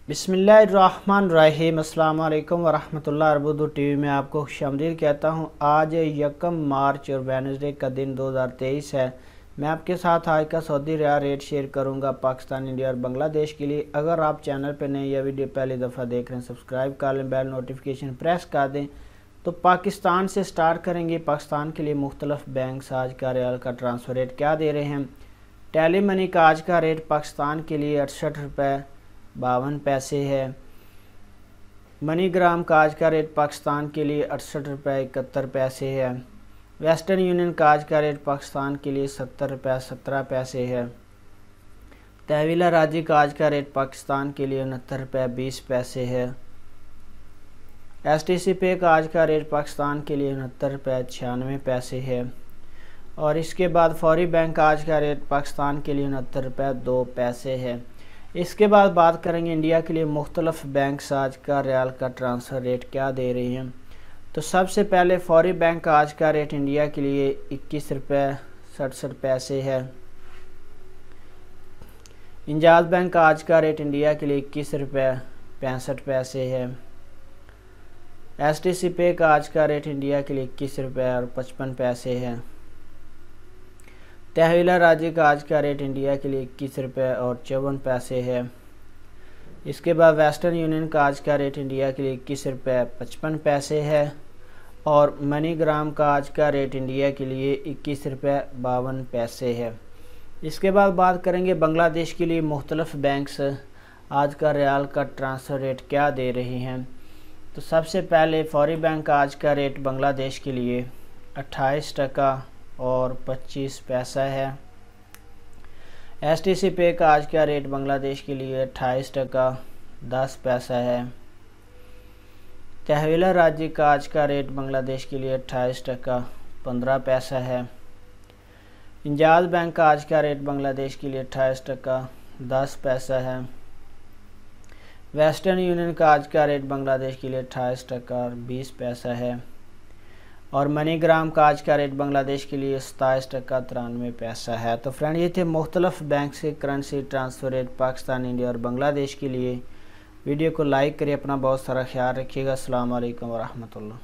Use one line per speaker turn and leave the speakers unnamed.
बिस्मिल्लाहिर्रहमानिर्रहीम। अस्सलाम वालेकुम वरहमतुल्लाहि। अर्बुदो टीवी में आपको खुशामदीद कहता हूँ। आज 1 मार्च और वेडनेसडे का दिन 2023 है। मैं आपके साथ आज का सऊदी रियाल रेट शेयर करूँगा पाकिस्तान, इंडिया और बांग्लादेश के लिए। अगर आप चैनल पर नए या वीडियो पहली दफ़ा देख रहे हैं, सब्सक्राइब कर लें, बेल नोटिफिकेशन प्रेस कर दें। तो पाकिस्तान से स्टार्ट करेंगे। पाकिस्तान के लिए मुख्तलिफ बैंक आज का रियाल का ट्रांसफ़र रेट क्या दे रहे हैं। टेली मनी का आज का रेट पाकिस्तान के लिए 68 रुपये 52 पैसे है। मनी ग्राम का आज का रेट पाकिस्तान के लिए 68 रुपये 71 पैसे है। वेस्टर्न यूनियन का आज का रेट पाकिस्तान के लिए 70 रुपये 17 पैसे है। तहवीला राजी का आज का रेट पाकिस्तान के लिए 69 रुपये 20 पैसे है। STC पे का आज का रेट पाकिस्तान के लिए 69 रुपये 96 पैसे है। और इसके बाद फौरी बैंक का आज का रेट पाकिस्तान के लिए 69 रुपये 2 पैसे है। इसके बाद बात करेंगे इंडिया के लिए मुख्तलिफ बैंक्स आज का रियाल का ट्रांसफ़र रेट क्या दे रही हैं। तो सबसे पहले फौरी बैंक का आज का रेट इंडिया के लिए 21 रुपये 67 पैसे है। इंजाज बैंक का आज का रेट इंडिया के लिए 21 रुपये 65 पैसे है। STC पे का आज का रेट इंडिया के लिए 21 रुपये और 55 पैसे है। तहवीला राजी का आज का रेट इंडिया के लिए 21 रुपये और 54 पैसे है। इसके बाद वेस्टर्न यूनियन का आज का रेट इंडिया के लिए 21 रुपये 55 पैसे है। और मनी ग्राम का आज का रेट इंडिया के लिए 21 रुपये 52 पैसे है। इसके बाद बात करेंगे बांग्लादेश के लिए मुख्तलिफ बैंक्स आज का रियाल का ट्रांसफ़र रेट क्या दे रही हैं। तो सबसे पहले फौरी बैंक का आज का रेट बांग्लादेश के लिए 28 टका और 25 पैसा है। STC पे का आज का रेट बांग्लादेश के लिए 28 टका 10 पैसा है। तहवीला राजी का आज का रेट बांग्लादेश के लिए 28 टका 15 पैसा है। इंजाज बैंक का आज का रेट बांग्लादेश के लिए 28 टका 10 पैसा है। वेस्टर्न यूनियन का आज का रेट बांग्लादेश के लिए 28 टका 20 पैसा है। और मनी ग्राम का आज का रेट बांग्लादेश के लिए 27 टका 93 पैसा है। तो फ्रेंड, ये थे मुख्तलिफ बैंक से currency transfer rate Pakistan, India और बांग्लादेश के लिए। वीडियो को लाइक करिए, अपना बहुत सारा ख्याल रखिएगा। अस्सलाम वालेकुम वरहमतुल्लाह।